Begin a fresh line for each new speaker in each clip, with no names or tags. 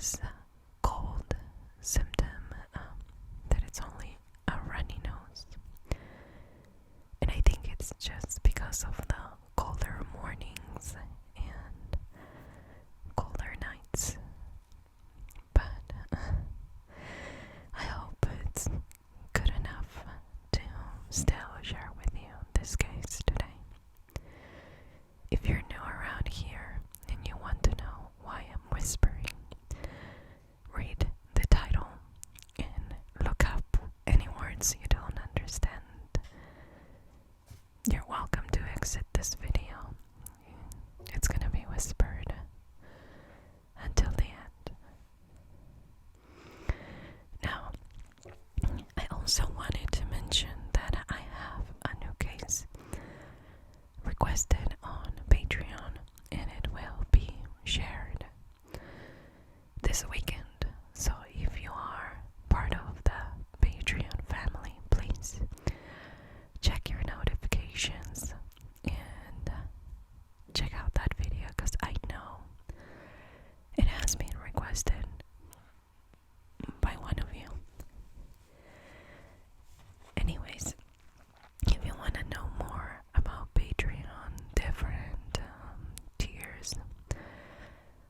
this cold symptom that it's only a runny nose. And I think it's just because of the colder mornings and colder nights. But I hope it's good enough to still share with you this case today. If you're new around here and you want to know why I'm whispering, read the title and look up any words you don't understand. You're welcome to exit this video. It's gonna be whispered until the end. Now, I also wanted to mention that I have a new case requested on Patreon, and it will be shared this weekend. So if you are part of the Patreon family, please check your notifications and check out that video, because I know it has been requested by one of you. Anyways, if you want to know more about Patreon, different tiers,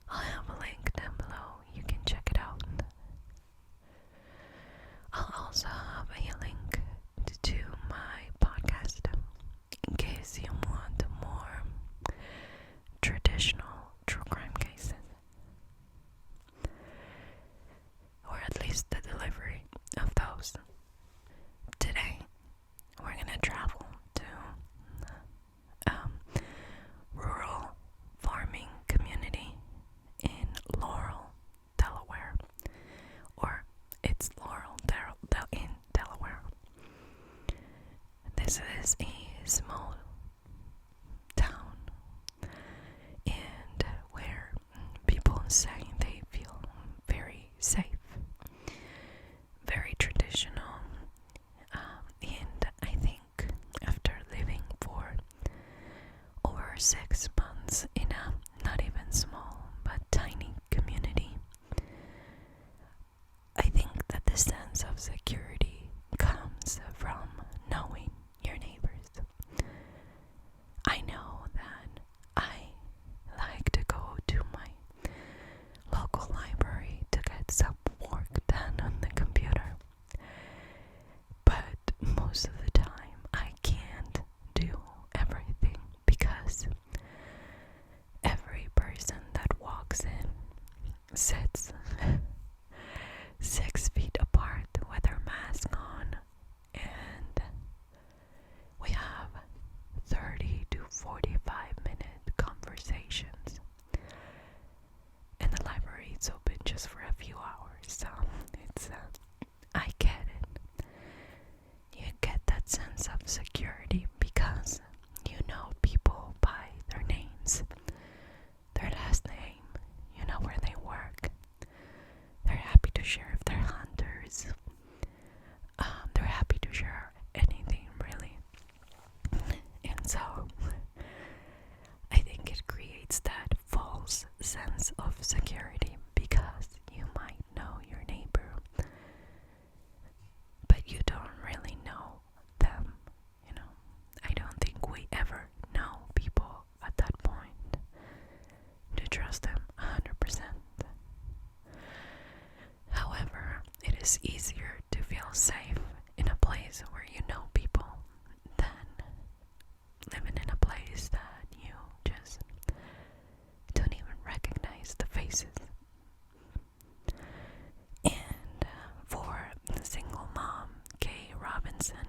I'll have a link down below. You can check it out. I'll also have a link to my podcast in case you want more traditional true crime cases, or at least the delivery of those. Today, we're gonna travel to rural farming community in Laurel, Delaware, or it's Laurel in Delaware. This is a small town, and where people say they feel very safe, very traditional. And I think after living for over 6 months in a not even small but tiny community, I think that the sense of security comes from knowing your neighbors. I know that I like to go to my local library to get some work done on the computer, but most of the time I can't do everything because every person that walks in sits 6 feet apart with their mask on, and we have 30 to 45-minute conversations, and the library is open just for a few hours, so it's I get it. You get that sense of security because you know people by their names, their last name, you know where they work. They're happy to share if they're hunters. They're happy to share anything, really. And so, I think it creates that false sense of security because you might know your neighbor, but you don't really know them. You know, I don't think we ever know people at that point to trust them 100%. However, it is easier to feel safe in a place where you know people than living in a place that you just don't even recognize the faces. And for the single mom, Kay Robinson,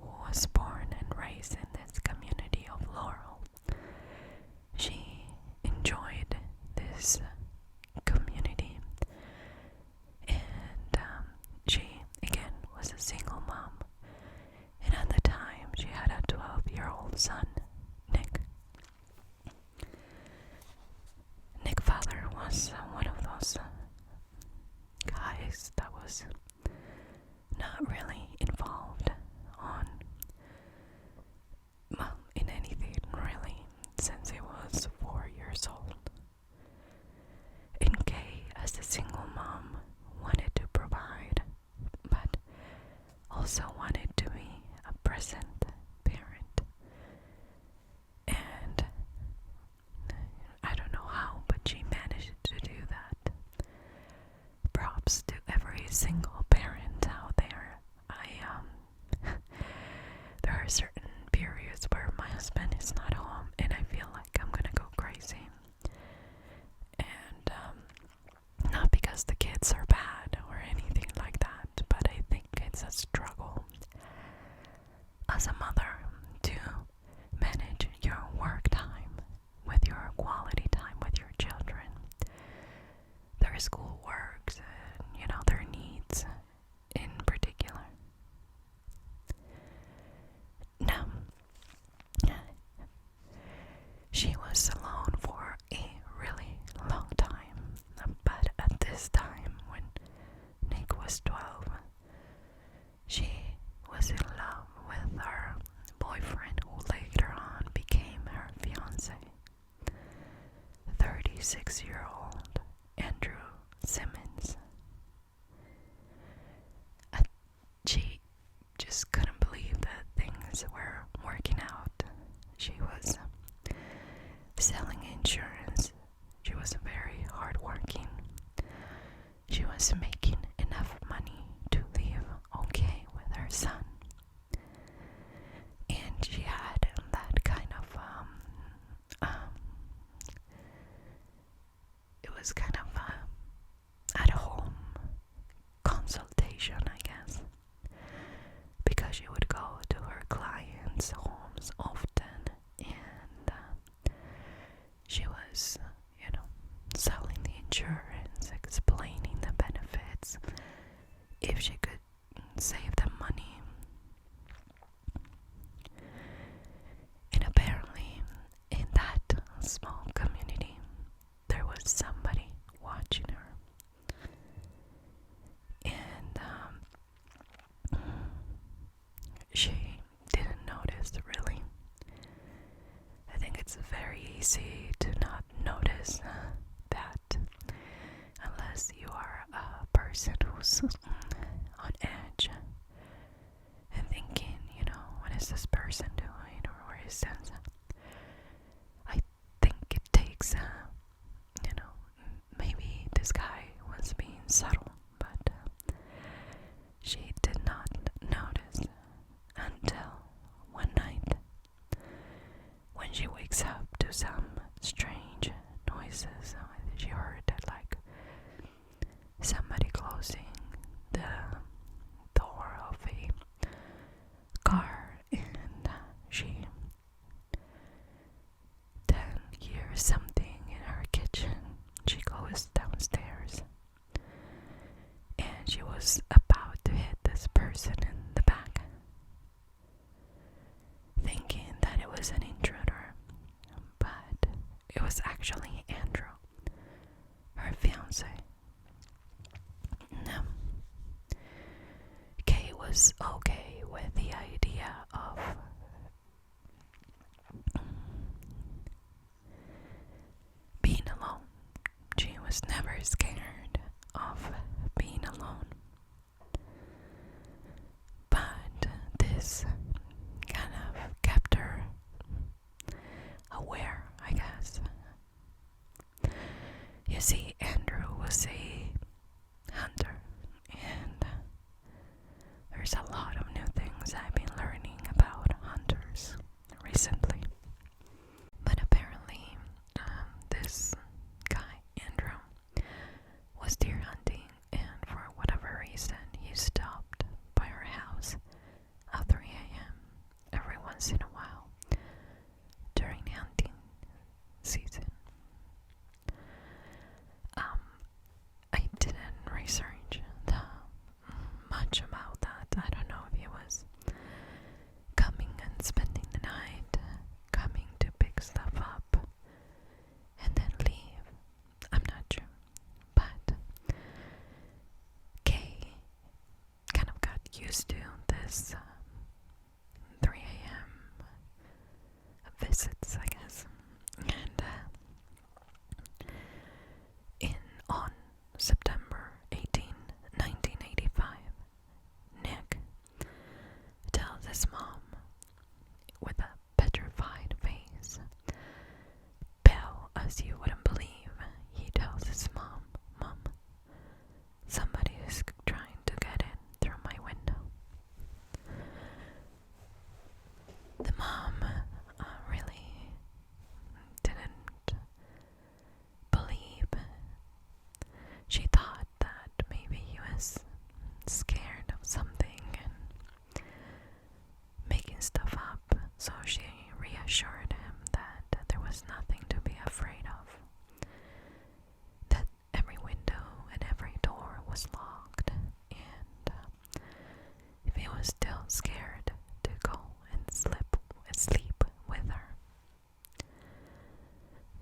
who was born and raised in this community of Laurel, she enjoyed this community, and she again was a single mom, and at the time she had a 12-year-old son, Nick. Nick father was one of those guys that was not really involved on in anything really since he was 4 years old. present parent. And I don't know how, but she managed to do that. Props to every single parent out there. There are certain periods where my husband is not home and I feel like I'm gonna go crazy. And not because the kids are bad or anything like that, but I think it's a struggle as a mother to manage your work time with your quality time with your children, their school works, and their needs in particular. Now, she was alone for a really long time, but at this time, when Nick was 12, she was in love with her boyfriend, who later on became her fiance, 36-year-old Andrew Simmons. She just couldn't believe that things were working out. She was selling insurance. She was very hardworking. She was making enough money to live okay with her son. And she had that kind of it was kind of at home consultation, I guess, because she would go to her clients' homes often, and she was, selling the insurance, explaining the benefits, if she could save them money. And apparently, in that small community, there was somebody watching her. And she didn't notice, really. I think it's very easy to not notice that unless you are a person who's on edge and thinking, what is this person doing, or where is this? I think it takes, maybe this guy was being subtle, but she did not notice until one night when she wakes up to some strange noises. She heard like somebody closing the door of a car, and she then hears something in her kitchen. She goes downstairs, and she was about to hit this person in the back, thinking that it was an intruder, but it was actually Andrew, her fiance. No. Kay was okay with the idea of being alone. She was never scared of being alone. But this kind of kept her aware, I guess. You see, Andrew was a hunter, and there's a lot of new things I've been learning about hunters recently. But apparently, this guy, Andrew, was deer hunting, and for whatever reason, he stopped by her house at 3 a.m. every once in a while during hunting season. I didn't research much about that. I don't know if he was coming and spending the night, coming to pick stuff up and then leave. I'm not sure. But Kay kind of got used to this 3 a.m. visits, I guess. And on September 18, 1985, Nick tells his mom you wouldn't believe, he tells his mom, "Mom, somebody is trying to get in through my window." The mom really didn't believe. She thought that maybe he was scared of something and making stuff up, so she reassured him that there was nothing to be afraid of, that every window and every door was locked, and if he was still scared, to go and sleep with her.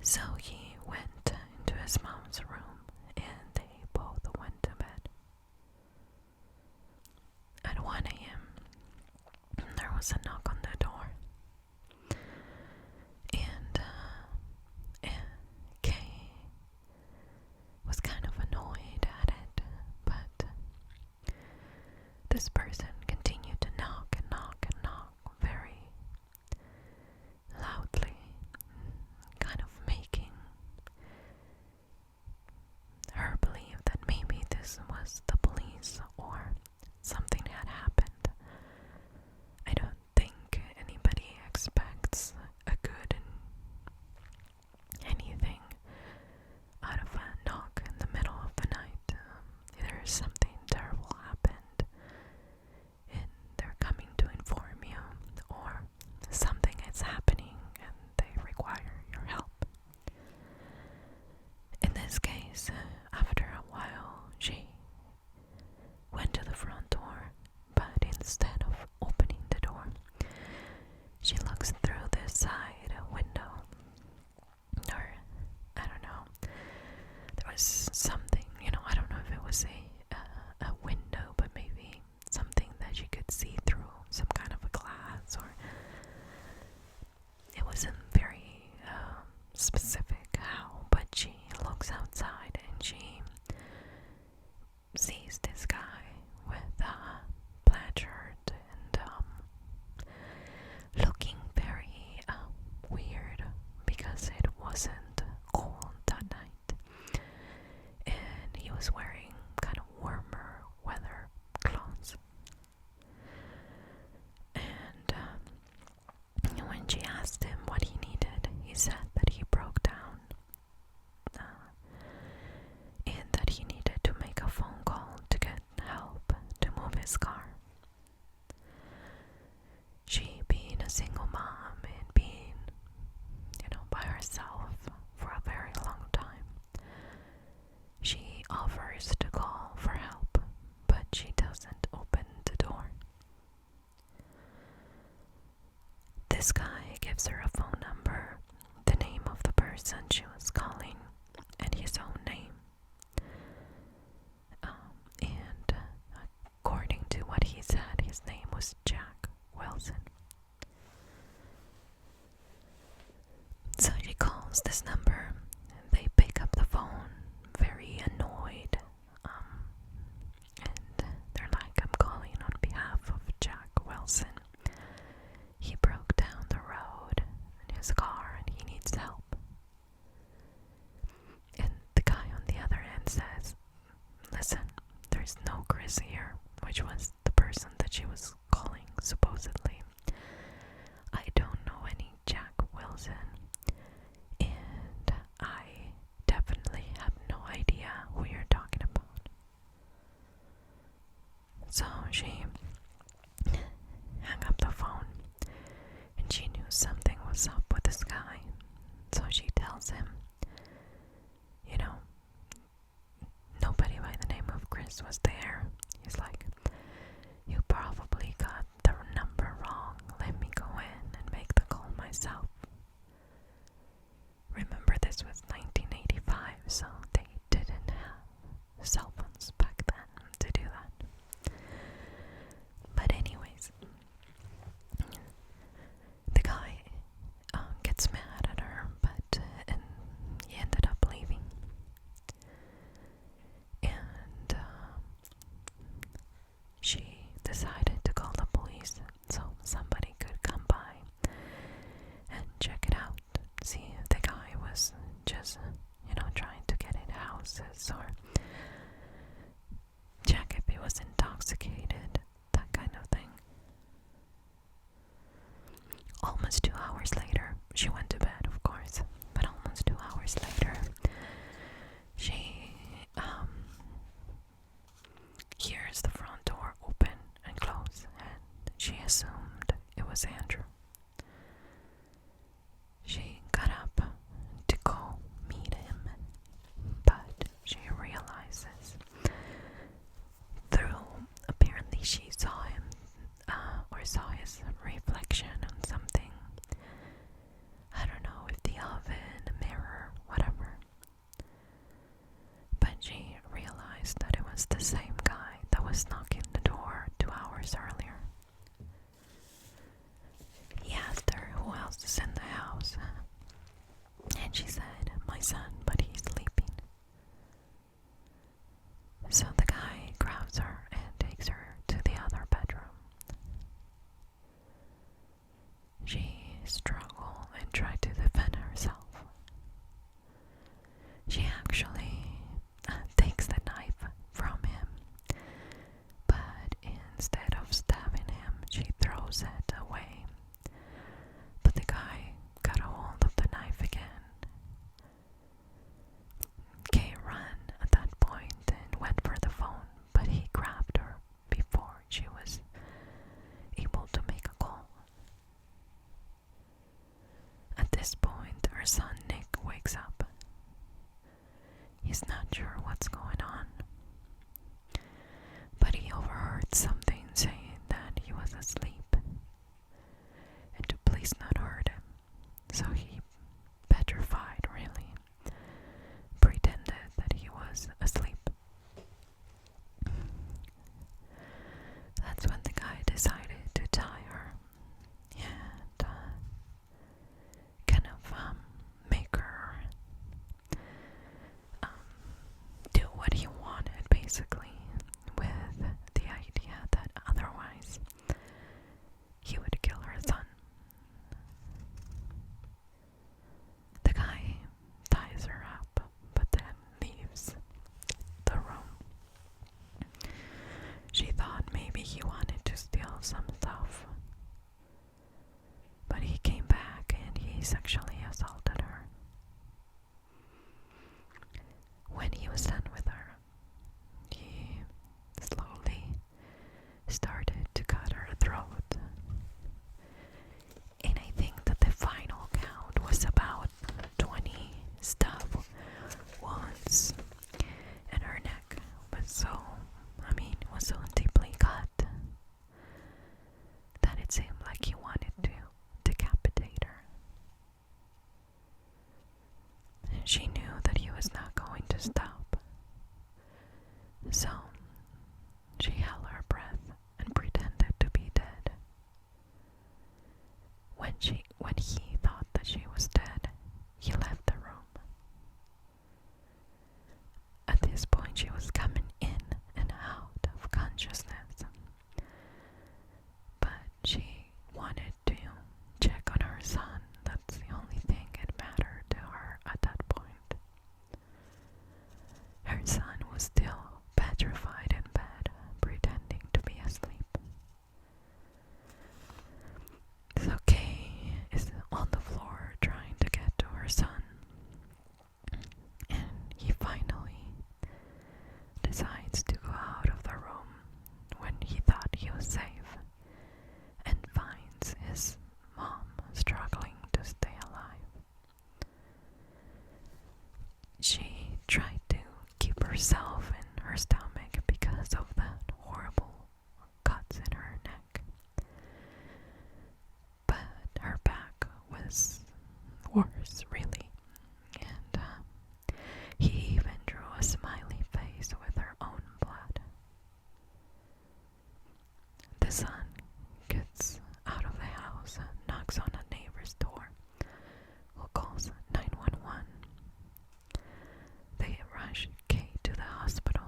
So he went into his mom's room and they both went to bed. At 1 a.m., there was a knock on the door, and Kay was kind of annoyed at it, but this person continued to knock and knock and knock very loudly, kind of making her believe that maybe this was the police or something had happened. I don't think anybody expects a good anything out of a knock in the middle of the night. Either something terrible happened and they're coming to inform you, or something is happening and they require your help. In this case, after a while, she went to the front door, but instead of opening the door, she looks through the side window, or I don't know, there was something, I don't know if it was a window, but maybe something that she could see through, some kind of a glass, or it wasn't very specific how, but she looks outside and she sees this guy with a plaid shirt and looking very weird because it wasn't cold that night, and he was wearing kind of warmer weather clothes. And when she asked him what he needed, he said that he broke down and that he needed to make a phone call to get help to move his car. She, being a single mom and being, by herself for a very long time, she offers to call for help, but she doesn't open the door. This guy gives her a phone number, the name of the person she was calling, and his own name. And according to what he said, his name was Jack Wilson. So she calls this number, and they pick up the phone, very annoyed, and they're like, "I'm calling on behalf of Jack Wilson. He broke down the road in his car and he needs help." And the guy on the other end says, "Listen, there's no Chris here," which was the person that she was calling, supposedly. "I don't know any Jack Wilson, and I definitely have no idea who you're talking about." So she hung up the phone, and she knew something was up with this guy. So she tells him, nobody by the name of Chris was there. He's like, "You probably got the number wrong. Let me go in and make the call myself." Remember, this was 1985, so they didn't have cell phones back then to do that. But anyways, the guy gets mad at her, and he ended up leaving. And houses or check if he was intoxicated, that kind of thing. Almost 2 hours later, she went to bed, of course, but almost 2 hours later, she hears the front door open and close, and she assumed it was Andrew. She got up to go meet him, but she realizes apparently she saw him or saw his reflection on something. I don't know if the oven, a mirror, whatever. But she realized that it was the same guy that was knocking the door 2 hours earlier. He asked her who else is in the house, and she said, "My son, but he's sleeping." So the guy grabs her and takes her to the other bedroom. She struggled and tried to defend herself. She actually takes the knife from him, but instead of stabbing him, she throws it away. But the guy got a hold of the knife again. Kay ran at that point and went for the phone, but he grabbed her before she was able to make a call. At this point, her son Nick wakes up. He's not sure what's going on, but he overheard something saying that he was asleep and to please not hurt him. So he, petrified really, pretended that he was asleep. That's when the guy decided to tie her and kind of make her do what he wanted, basically, with the idea that otherwise he would kill her son. The guy ties her up, but then leaves the room. She thought maybe he wanted to steal some stuff, but he came back and he sexually assaulted her. When he was done with her, he slowly started to cut her throat. And I think that the final count was about 20 stab wounds, and her neck was was so deeply cut that it seemed like he wanted to decapitate her. And she knew that he was not going to stop. So she held her breath and pretended to be dead. When he thought that she was dead, he left the room. At this point, she was coming in and out of consciousness, but she wanted to check on her son. That's the only thing that mattered to her at that point. Her son was still petrified in bed, pretending to be asleep. So Kay is on the floor trying to get to her son, and he finally decides to go out of the room when he thought he was safe, and finds his mom struggling to stay alive. She tried to keep herself in her stomach because of the horrible cuts in her neck, but her back was worse, really, and he even drew a smiley face with her own blood. The son gets out of the house and knocks on a neighbor's door, who calls 911. They rush Kate to the hospital,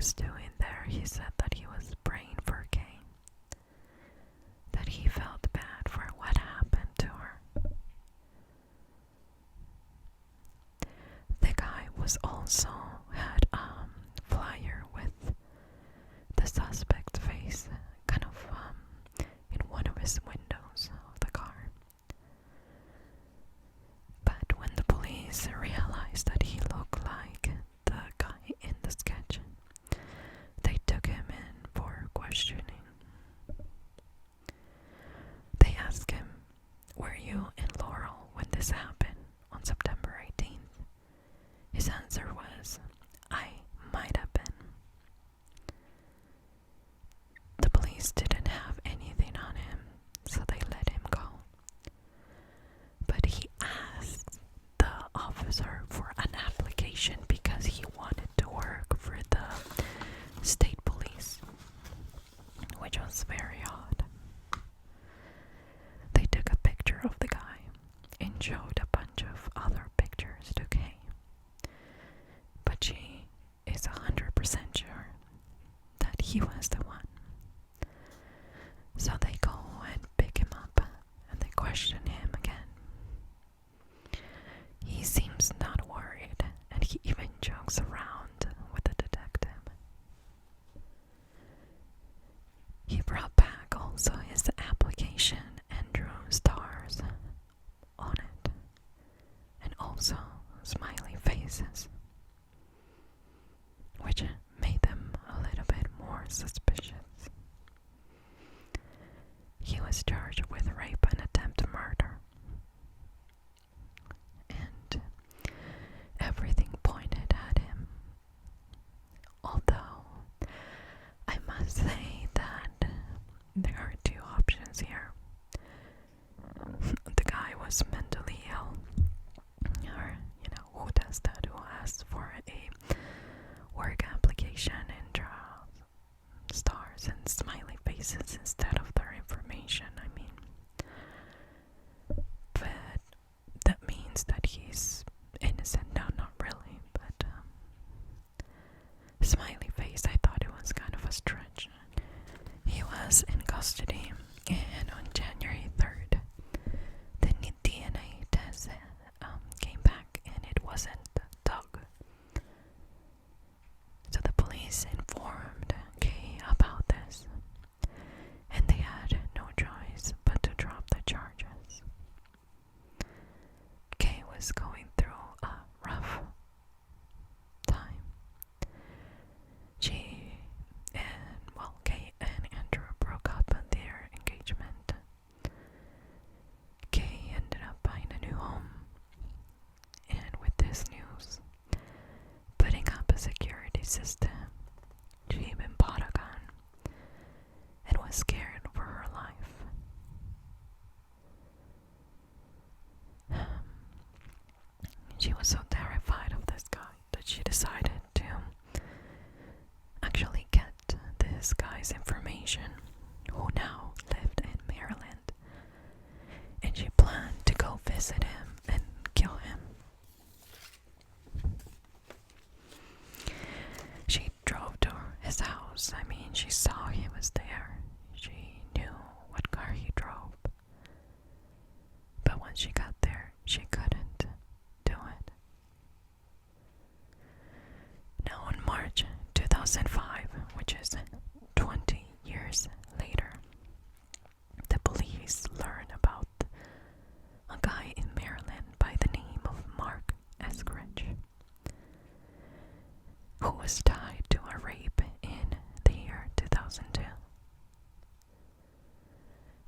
was doing there, he said that he was praying for Kay, that he felt bad for what happened to her. The guy was also had flyer with the suspect's face kind of in one of his windows of the car. But when the police realized that he looked like the guy in the sketch, they took him in for questioning. They asked him, "Were you in Laurel when this happened on September 18th? His answer was, "I might have been." The police didn't have anything on him, so they let him go. But he asked the officer for an application because he wanted to work for the state police, which was very odd. They took a picture of the guy and showed a bunch of other pictures to Kay, but she is 100% sure that he was the one. So they go and pick him up and they question him again. He seems not worried, and he even jokes around with the detective. He brought back also his application and drew stars on it, and also smiley faces, which made them a little bit more suspicious. He was charged with rape and attempted murder, and everything pointed at him. Although I must say that there are two options here. The guy was mentally ill, or who does that? Who asks for a work application and draws stars and smiley faces instead of their information? I mean, but that means that he's innocent. No, not really, but smiley face, I thought it was kind of a stretch. He was in custody, and on January 3rd, the DNA test came back, and it wasn't Doug. So the police informed Kay about this, and they had no choice but to drop the charges. Kay was going through a rough time. Kay and Andrew broke up their engagement. Kay ended up buying a new home, and with this news, putting up a security system, she even bought a gun and was scared for her life. She was so terrified of this guy that she decided to actually get this guy's information, who now lived in Maryland, and she planned to go visit him and kill him. She drove to his house. I mean, she saw he was there. She knew what car he drove. But when she got there, she couldn't do it. Now, in March 2005, which is 20 years later, the police learned about a guy in Maryland by the name of Mark Eskridge, who was tied to a rape in the year 2002.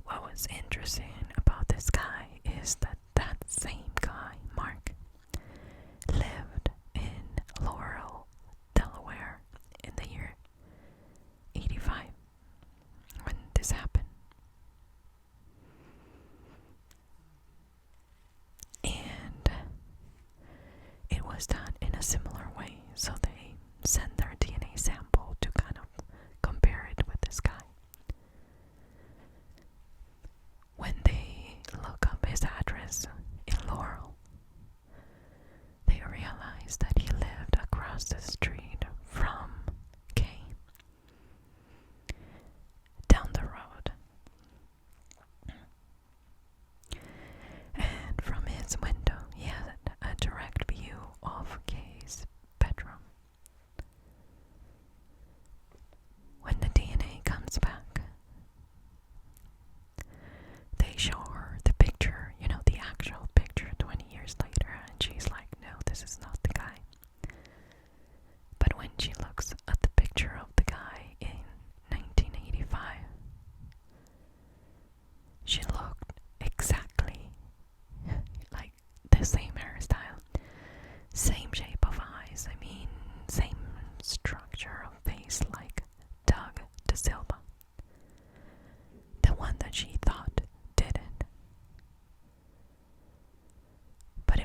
What was interesting about this guy is that same guy, Mark, lived in Laurel, Delaware in the year 85 when this happened. And it was done in a similar way, so they sent their DNA sample to kind of compare it with this guy. When they look up his address in Laurel, they realized that he lived across the street from Kay.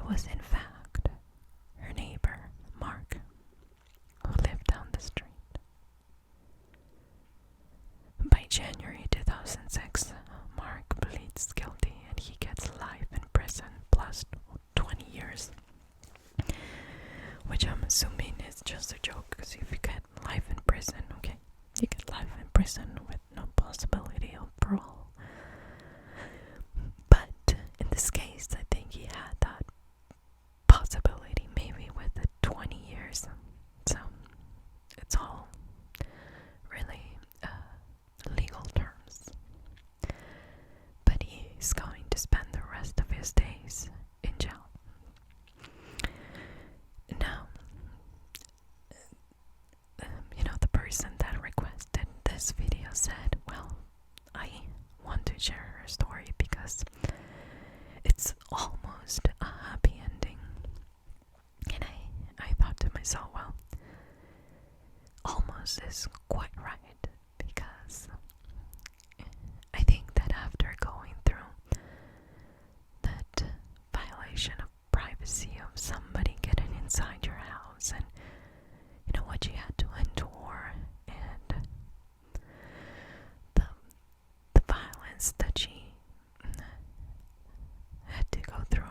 it was in fact her neighbor, Mark, who lived down the street. By January 2006, Mark pleads guilty and he gets life in prison plus 20 years. Which I'm assuming is just a joke, because if you get life in prison, okay, you get life in prison with no possibility of parole. But in this case, I think he had that possibility, maybe with the 20 years. So it's all really legal terms. But he's going to spend the rest of his days in jail. Now, the person that requested this video said, well, I want to share her story because it's almost a happy ending. And I thought to myself, well, almost is quite right, because I think that after going through that violation of privacy of somebody getting inside your house, and what you had to endure, and the violence that she had to go through,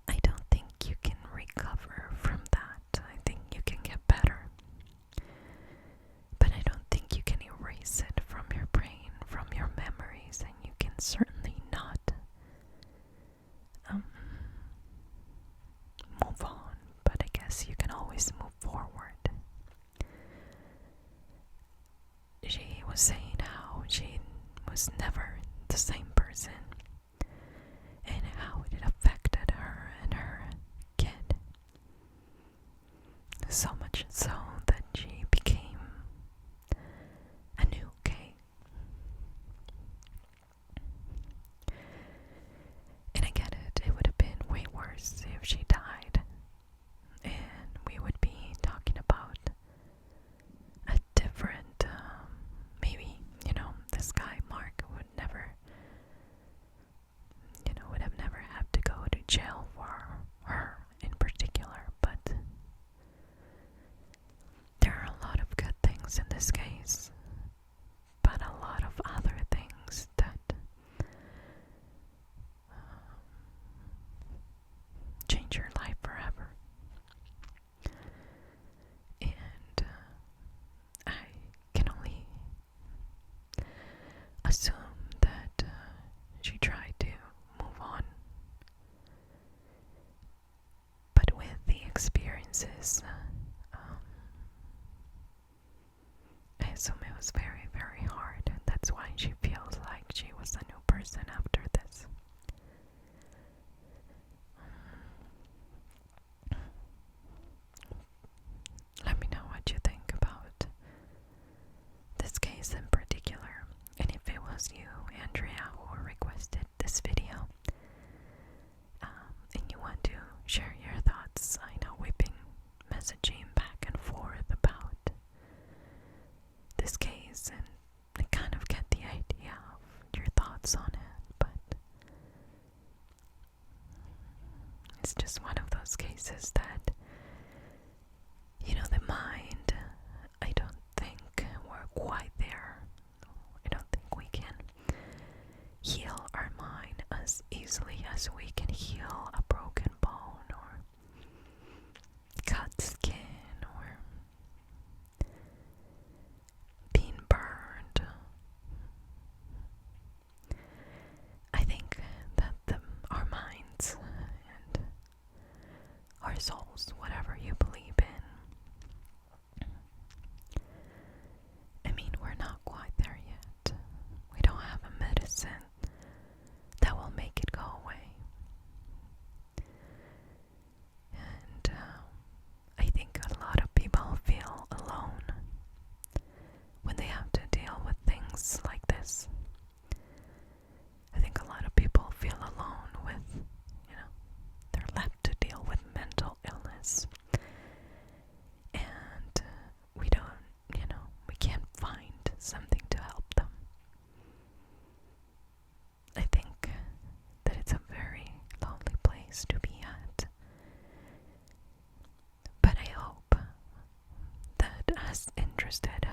I don't think you can recover from that. I think you can get better, but I don't think you can erase it from your brain, from your memories, and you can certainly not move on, but I guess you can always move forward. She was saying how she was never the same person, and how it affected her and her kid, so much so that she became a new Kay. And I get it, it would have been way worse if she died, and we would be talking about a different, maybe, this guy, Mark, would have never had to go to jail for her in particular, but there are a lot of good things in this case, but a lot of other things that change your life forever. And I can only assume that she tried to move on, but with the experiences, I assume it was very, very hard, and that's why she feels like she was a new person after this. Let me know what you think about this case in particular, and if it was you, Andrea, who requested this video, and you want to share your thoughts. I know we've been messaging back and forth about this case, and I kind of get the idea of your thoughts on it, but it's just one of those cases that, the mind, I don't think we're quite there. I don't think we can heal our mind as easily as we can heal a broken bone or cut skin or being burned. I think that our minds and our souls, whatever you believe in, we're not quite there yet. We don't have a medicine that will make it go away. And I think a lot of people feel alone when they have to deal with things like this. I think a lot of people feel alone with, they're left to deal with mental illness. interested